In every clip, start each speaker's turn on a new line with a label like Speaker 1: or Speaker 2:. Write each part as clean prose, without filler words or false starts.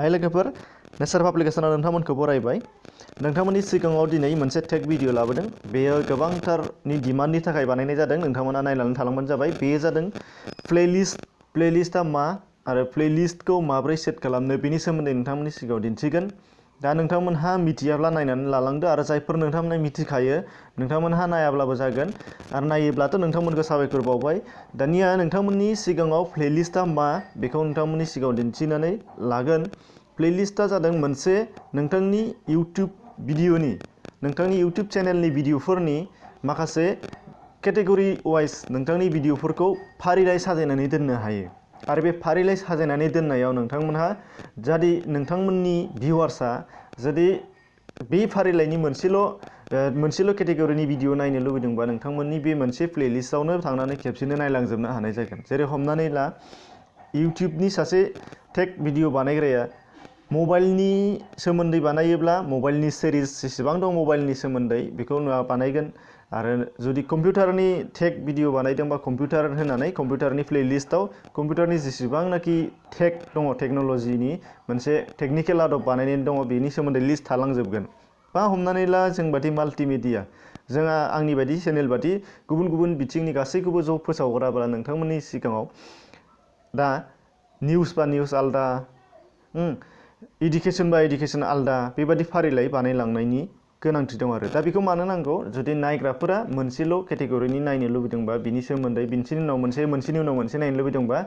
Speaker 1: हाय लोगोफोर नेचार पाब्लिकेशनाव नोंथांमोनखौ बरायबाय। नोंथांमोननि सिगाङाव दिनै मोनसे टेक भिडिअ लाबोदों। बेयो गोबांथारनि डिमान्डनि थाखाय बानायनाय जादों। नोंथांमोना नायनानै थालांबानो जाबाय। बेयो जादों प्लेलिस्टआ मा आरो प्लेलिस्टखौ माबोरै सेट खालामनो बेनि सोमोन्दै नोंथांमोननि सिगाङाव दिन्थिगोन। दा नोंथांमोनहा मिथियाब्ला नायनानै लालांदो आरो जायफोर नोंथांमोना मिथिखायो नोंथांमोनहा नायाब्लाबो जागोन आरो नायोब्लाथ' नोंथांमोनखौ साबायखर बावबाय। दानिया नोंथांमोननि सिगाङाव प्लेलिस्टआ मा बेखौ नोंथांमोननि सिगाङाव दिन्थिनानै लागोन। प्लेलिस्टआ जादों मोनसे नोंथांनि इउटिउब भिडिअनि नोंथांनि इउटिउब चेनेलनि भिडिअफोरनि माखासे केटेगरि वाइज नोंथांनि भिडिअफोरखौ फारिलाइ साजायनानै दोननो हायो। आरो बे फारिलाइ साजायनानै दोननायाव नोंथांमोनहा जुदि नोंथांमोननि भिउवार्सआ जुदि बे फारिलाइनि मोनसेल' केटेगरिनि भिडिअ नायनो लुबैदोंबा नोंथांमोननि बे मोनसे प्लेलिस्टआवनो थांनानै खेबसेनो नायलांजोबनो हानाय जागोन। जेरै हमनानै ला इउटिउबनि सासे टेक भिडिअ बानायग्राया मबाइलनि सोमोन्दै बानायोब्ला मबाइलनि सिरिज जेसेबां दं मबाइलनि सोमोन्दै बेखौ बानायगोन। आरो जुदि कम्पिउटारनि टेक भिडिअ बानायदोंबा कम्पिउटार होनानै कम्पिउटारनि प्लेलिस्टआव कम्पिउटारनि जेसेबांनाखि टेक दङ टेक्न'लजिनि मोनसे टेकनिकेल आदब बानायनाय दङ बेनि सोमोन्दै लिस्ट थालांजोबगोन। बा हमनानै ला जों बादि माल्टिमिडिया जोंहा आंनि बायदि चेनेल बादि गुबुन गुबुन बिथिंनि गासैखौबो ज' फोसावग्राब्ला नोंथांमोननि सिगाङाव दा निउस बा निउस आलदा इडुकेसन बा इडुकेसन आलदा बेबादि फारिलाइ बानायलांनायनि गोनांथि दं आरो दा बेखौ मानो नांगौ जुदि नायग्राफोरा मोनसेल' केटेगरिनि नायनो लुबैदोंबा बिनि सोमोन्दै मोनसेनि उनाव मोनसे नायनो लुबैदोंबा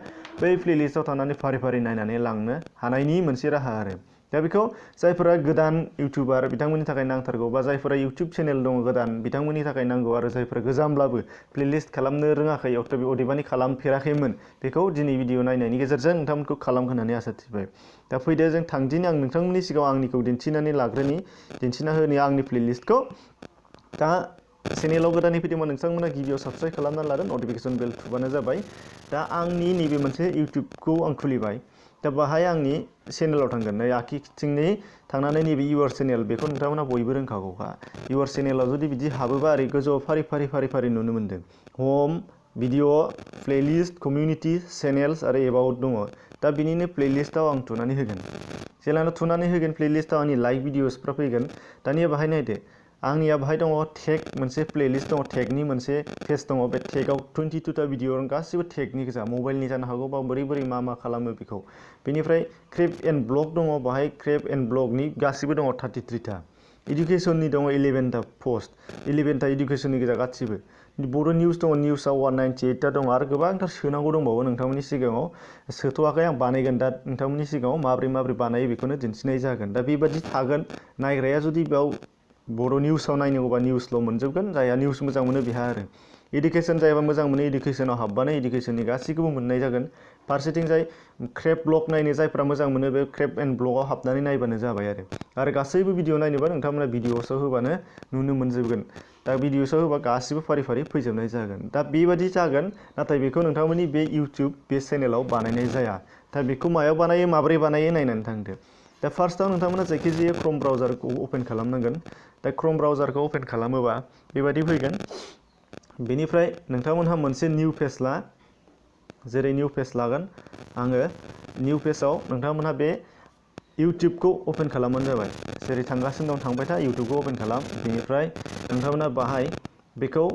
Speaker 1: बै प्लेलिस्टआव थानानै फारि फारि नायनानै लांनो हानायनि मोनसे राहा आरो दा बेखौ जायफोरा गोदान इउटिउबार बिथांमोननि थाखाय नांथारगौ बा जायफोरा इउटिउब चेनेल दङ गोदान बिथांमोननि थाखाय नांगौ आरो जायफोरा गोजामब्लाबो प्लेलिस्ट खालामनो रोङाखै अदेबानि खालामफेराखैमोन बेखौ दिनै भिडिअ नायनायनि गेजेरजों नोंथांमोनखौ खालामहोनानै आसा थिबाय। दा फैदो जों थांदिनि आं नोंथांमोननि सिगाङाव आंनिखौ दिन्थिना होनि आंनि प्लेलिस्टखौ। दा चेनेलाव गोदानै फैदोंबा नोंथांमोना गिबियाव साबस्क्राइब खालामना लादों नटिफिकेसन बेल थुबानो जाबाय। दा आंनि नैबे मोनसे इउटिउबखौ आं खुलिबाय। दा बाहाय आंनि चेनेलाव थांगोन नै आखिथिंनि थांनानै नैबे इउआर चेनेल बेखौ नोंथांमोना बयबो रोंखागौखा। इउआर चेनेलाव जुदि बिदि हाबोबा ओरै गोजौआव फारि नुनो मोन्दों हम भिडिअ प्लेलिस्ट कमिउनिटि चेनेल्स आरो एबाउट दङ। दा बिनिनो प्लेलिस्टआव आं थुनानै होगोन। जेब्लानो थुनानै होगोन प्लेलिस्टआव आंनि लाइक भिडिअसफ्रा फैगोन। दानिया बाहाय नायदो आंनिया बाहाय दङ टेक मोनसे प्लेलिस्ट दङ टेकनि मोनसे पेज दङ। बे टेकआव 22टा भिडिअ गासिबो टेकनि गोजा मबाइलनि जानो हागौ बा बोरै मा खालामो बेखौ। बेनिफ्राय क्रेफ्ट एन्ड ब्लग दङ बाहाय क्रेफ्ट एन्ड ब्लगनि गासिबो दङ 33टा। इडुकेसननि दङ 11टा पस्ट 11टा इडुकेसननि गोजा गासिबो। बर' निउस दङ निउसआव 198टा दङ आरो गोबांथार सोनांगौ दंबावो नोंथांमोननि सिगाङाव सोथ'वाखै आं बानायगोन दा नोंथांमोननि सिगाङाव माबोरै बानायो बेखौनो दिन्थिनाय जागोन। दा बेबादि थागोन नायग्राया जुदि बेयाव बर' निउसाव नायनांगौबा निउसल' मोनजोबगोन जायहा निउस मोजां मोनो बेहा आरो इडुकेसन जायबा मोजां मोनो इडुकेसनाव हाबबानो इडुकेसननि गासैखौबो मोननाय जागोन। फारसेथिंजाय क्रेफ्ट ब्लग नायनो जायफ्रा मोजां मोनो बे क्रेफ्ट एन्ड ब्लगआव हाबनानै नायबानो जाबाय आरो गासैबो भिडिअ नायनोबा नोंथांमोना भिडिअसआव होबानो नुनो मोनजोबगोन। दा भिडिअसआव होबा गासिबो फारि फैजोबनाय जागोन। दा बेबादि जागोन नाथाय बेखौ नोंथांमोननि बे इउटिउब बे चेनेलाव बानायनाय जाया। दा बेखौ मायाव बानायो माबोरै बानायो नायनानै थांदो। दा फार्स्टआव नोंथांमोना जायखिजाया क्रम ब्राउजारखौ अपेन खालामनांगोन। दा क्रम ब्राउजारखौ अपेन खालामोबा बेबादि फैगोन। बेनिफ्राय नोंथांमोनहा मोनसे निउ पेज जेरै निउ पेज लागोन आङो निउ पेजाव नोंथांमोनहा बे इउटिउबखौ अपेन खालामबानो जाबाय। जेरै थांगासिनो दं थांबाय था इउटिउबखौ अपेन खालाम। बेनिफ्राय नोंथांमोना बाहाय बेखौ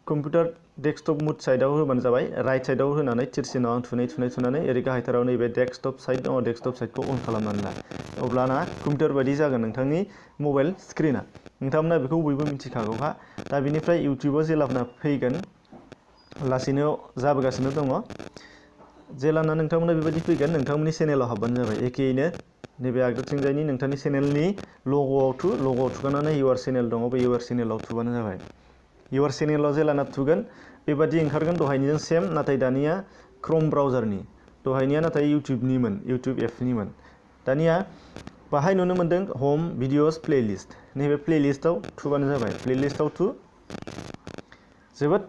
Speaker 1: कम्पिउटार डेस्कटप मुड साइडआव होबानो जाबाय। राइट साइडआव होनानै थिरसिनाव आं थुनानै ओरै गाहायथाराव नैबे डेस्कटप साइड दङ डेस्कटप साइडखौ अन खालामनानै ला। अब्लाना कम्पिउटार बायदि जागोन नोंथांनि मबाइल स्क्रिना। नोंथांमोना बेखौ बयबो मिथिखागौखा। दा बेनिफ्राय इउटिउबाव जेब्लाना फैगोन लासैनो जाबोगासिनो दङ। जेब्लाना नोंथांमोना बेबायदि फैगोन नोंथांमोननि चेनेलाव हाबबानो जाबाय। एखेयैनो नैबे आगदाथिंजायनि नोंथांनि चेनेलनि लग'आव थुगानानै इउआर चेनेल दङ बे इउआर चेनेलाव थुबानो जाबाय। इउआर चेनेलाव जेब्लाना थुगोन बेबादि ओंखारगोन दहायनिजों सेम नाथाय दानिया क्रम ब्राउजारनि दहायनिया नाथाय इउटिउब एपनिमोन। दानिया बाहाय नुनो मोन्दों हम भिडिअस प्लेलिस्ट नैबे प्लेलिस्टआव थुबानो जाबाय। प्लेलिस्टआव जोबोद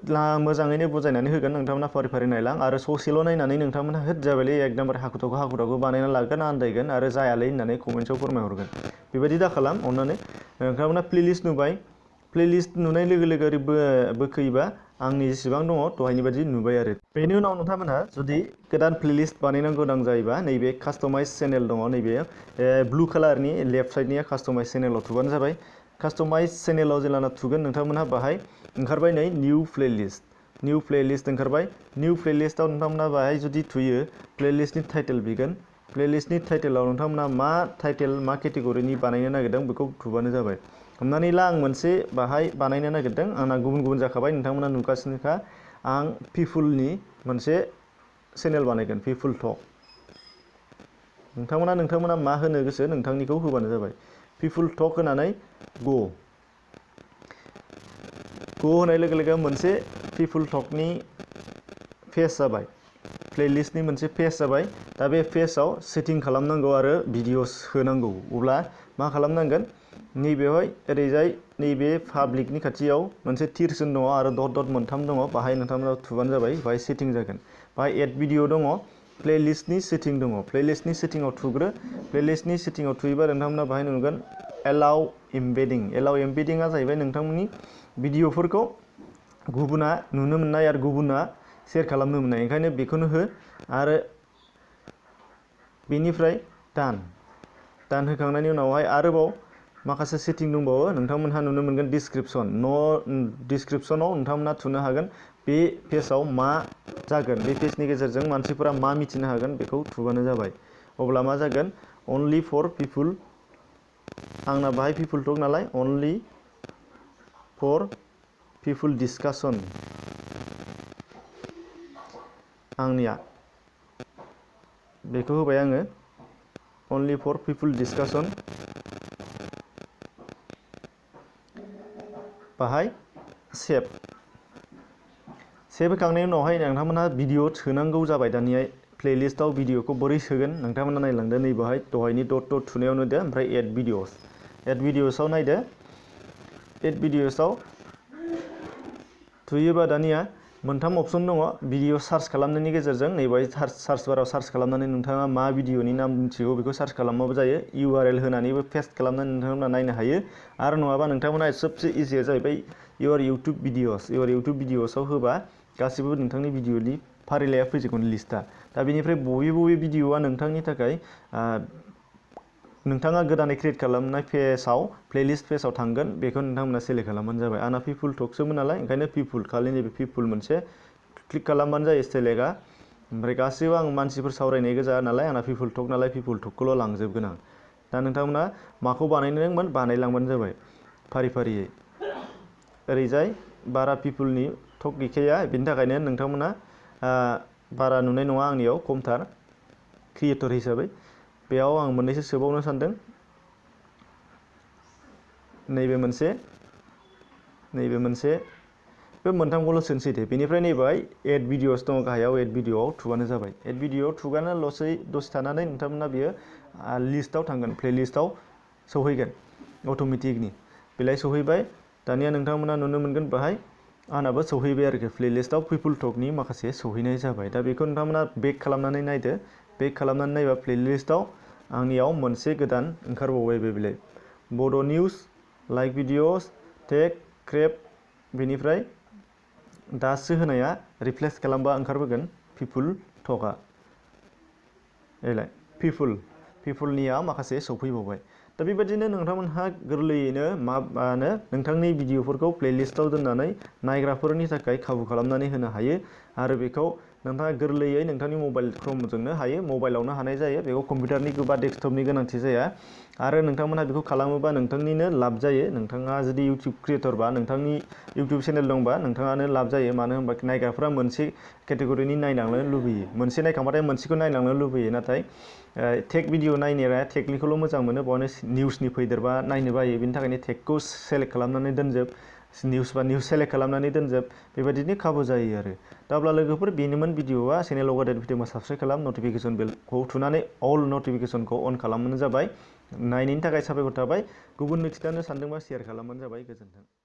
Speaker 1: मोजाङैनो बुजायनानै होगोन नोंथांमोना फारि नायलां आरो ससेल' नायनानै नोंथांमोना होद जाबायलै एक नाम्बार हाखु-दाखु बानायना लागोन आन्दायगोन आरो जायालै होननानै कमेन्ट्सआव फोरमायहरगोन। बेबायदि दाखालाम अननानै। नोंथांमोना प्लेलिस्ट नुबाय प्लेलिस्ट नुनाय लोगो ओरै बोखोयोबा आंनि जेसेबां दङ दहायनि बायदि नुबाय आरो। बेनि उनाव नोंथांमोनहा जुदि गोदान प्लेलिस्ट बानायनांगौ गोनां जायोबा नैबे कास्टमाइज चेनेल दङ, नैबे ब्लु कालारनि लेफ्ट साइडनिया कास्टमाइज चेनेलाव थुबानो जाबाय। कास्टमाइज चेनेलाव जेब्लाना थुगोन नोंथांमोनहा बाहाय ओंखारबाय नै निउ प्लेलिस्ट ओंखारबाय। निउ प्लेलिस्टआव नोंथांमोनहा बाहाय जुदि थुयो प्लेलिस्टनि टाइटेल बिगोन। प्लेलिस्टनि टाइटेलाव नोंथांमोनहा मा टाइटेल मा केटेगरिनि बानायनो नागिरदों बेखौ थुबानो जाबाय। हमनानै ला आं मोनसे बाहाय बानायनो नागिरदों, आंना गुबुन गुबुन जाखाबाय नोंथांमोना नुगासिनोखा। आं पिपुलनि मोनसे चेनेल बानायगोन, पिपुल टक। नोंथांमोना मा होनो गोसो नोंथांनिखौ होबानो जाबाय। पिपुल टक होनानै ग' होनाय लोगो लोगो मोनसे पिपुल टकनि पेज जाबाय, प्लेलिस्टनि मोनसे पेज जाबाय। दा बे पेजआव सेटिं खालामनांगौ आरो भिडिअस होनांगौ। अब्ला मा खालामनांगोन, नैबेवहाय ओरैजाय नैबे पाब्लिकनि खाथियाव मोनसे तिरसिन दङ आरो डट मोनथाम दङ, बाहाय नोंथांमोना थुबानो जाबाय, बाहाय सेटिं जागोन। बाहाय एड भिडिअ दङ, प्लेलिस्टनि सेटिं दङ, प्लेलिस्टनि सेटिंआव थुग्रो। प्लेलिस्टनि सेटिंआव थुयोबा नोंथांमोना बाहाय नुगोन एलाउ एम्बेडिंआ जाहैबाय नोंथांमोननि भिडिअफोरखौ गुबुना नुनो मोननाय आरो गुबुना शेयार खालामनो मोननाय, ओंखायनो बेखौनो हो। आरो बेनिफ्राय दान होखांनायनि उनावहाय आरोबाव माखासे सेटिं दंबावो, नोंथांमोनहा नुनो मोनगोन डिसक्रिपसनाव नोंथांमोनहा थुनो हागोन बे पेजआव मा जागोन, बे पेजनि गेजेरजों मानसिफोरा मा मिथिनो हागोन बेखौ थुबानो जाबाय। अब्ला मा जागोन, अनलि फर पिपुल, आंना बाहाय पिपुल टक नालाय अनलि फर पिपुल डिसकासन, आंनिया बेखौ होबाय आङो अनलि फर पिपुल डिसकासन। बाहाय सेभ होखांनायनि उनावहाय नोंथांमोनहा भिडिअ सोनांगौ जाबाय। दानिया प्लेलिस्टआव भिडिअखौ बोरै सोगोन नोंथांमोना नायलांदो, नै बाहाय दहायनि डट थुनायाव नुदो, ओमफ्राय एड भिडिअसआव नायदो। एड भिडिअसआव थुयोबा दानिया मोनथाम अप्सन दङ भिडिअ सार्च खालामनायनि गेजेरजों। नैबाहाय सार्च बाराव सार्च खालामनानै नोंथाङा मा भिडिअनि नाम मिथिगौ बेखौ सार्च खालामबाबो जायो। URL होनानैबो पेस्ट खालामनानै नोंथांमोना नायनो हायो। आरो नङाबा नोंथांमोना सबसे इजिया जाहैबाय इउर इउटुब भिडिअसआव होबा गासिबो नोंथांनि भिडिअनि फारिलाइया फैजोबगोन, लिस्टआ। दा बेनिफ्राय बबे भिडिअआ नोंथांनि थाखाय नोंथाङा गोदानै क्रिएट खालामनाय पेजआव प्लेलिस्ट पेजआव थांगोन बेखौ नोंथांमोना सेलेक्ट खालामबानो जाबाय। आंना पिपुल टकसोमोन नालाय ओंखायनो पिपुल, खालि नैबे पिपुल मोनसे क्लिक खालामबानो जायो सेलेक्टआ। ओमफ्राय गासैबो आं मानसिफोर सावरायनाय गोजा नालाय आंना पिपुल टक नालाय पिपुल टकखौल' लांजोबगोन आं। दा नोंथांमोना माखौ बानायदोंमोन बानायलांबानो जाबाय फारियै। ओरैजाय बारा पिपुलनि टक गैखाया, बेनि थाखायनो नोंथांमोना बारा नुनाय नङा आंनियाव, खमथार क्रिएटर हिसाबै। बेयाव आं मोननैसो सोबावनो सानदों, नैबे मोनसे बे मोनथामखौल' सोनोसै दे। बेनिफ्राय नैबाहाय एड भिडिअस दङ गाहायाव, एड भिडिअआव थुबानो जाबाय। एड भिडिअआव थुगानोल'सै दसे थानानै नोंथांमोना बियो लिस्टआव थांगोन, प्लेलिस्टआव सौहैगोन अट'मेटिकनि। बेलाय सौहैबाय, दानिया नोंथांमोना नुनो मोनगोन बाहाय आंनाबो सौहैबाय आरोखि प्लेलिस्टआव पिपुल टकनि माखासे सौहैनाय जाबाय। दा बेखौ नोंथांमोना बेक खालामनानै नायदो। बेक खालामनानै नायबा प्लेलिस्टआव आंनियाव मोनसे गोदान ओंखारबावबाय, बेलाय बड' निउस, लाइक भिडिअस, टेक, क्रेप, बेनिफ्राय दासो होनाया रिप्लेस खालामबा ओंखारबोगोन पिपुल टकआ। एलाय पिपुलनिया माखासे सौफैबावबाय। दा बेबायदिनो नोंथांमोनहा गोरलैयैनो नोंथांनि भिडिअफोरखौ प्लेलिस्टआव दोननानै नायग्राफोरनि थाखाय खाबु खालामनानै होनो हायो। आरो बेखौ नोंथाङा गोरलैयै नोंथांनि मबाइल क्रमजोंनो हायो, मबाइलावनो हानाय जायो, बेखौ कम्पिउटारनि बा डेस्कटपनि गोनांथि जाया। आरो नोंथांमोनहा बेखौ खालामोबा नोंथांनिनो लाब जायो। नोंथाङा जुदि इउटुब क्रिएटरबा, नोंथांनि इउटुब चेनेल दंबा नोंथाङानो लाब जायो। मानो होनबा नायग्राफ्रा मोनसे केटेगरिनि नायलांनो लुबैयो, मोनसे नायखांबाथाय मोनसेखौ नायलांनो लुबैयो। नाथाय टेक भिडिअ नायनाया टेकनिखौल' मोजां मोनो, बेयावनो निउसनि फैदेरबा नायनो बायो, बेनि थाखायनो टेकखौ सेलेक्ट खालामनानै दोनजोब, निउसबा निउस सेलेक्ट खालामनानै दोनजोब, बेबायदिनो खाबु जायो आरो। दा अब्ला लोगोफोर बेनोमोन भिडिअआ। चेनेलाव गोदान भिडिअ साबस्क्राइब खालाम, नटिफिकेसन बेलखौ थुनानै अल नटिफिकेसनखौ अन खालामबानो जाबाय। नायनायनि थाखाय साबायखर थाबाय। गुबुननो खिन्थानो सानदोंबा शेयार खालामबानो जाबाय। गोजोन्थों।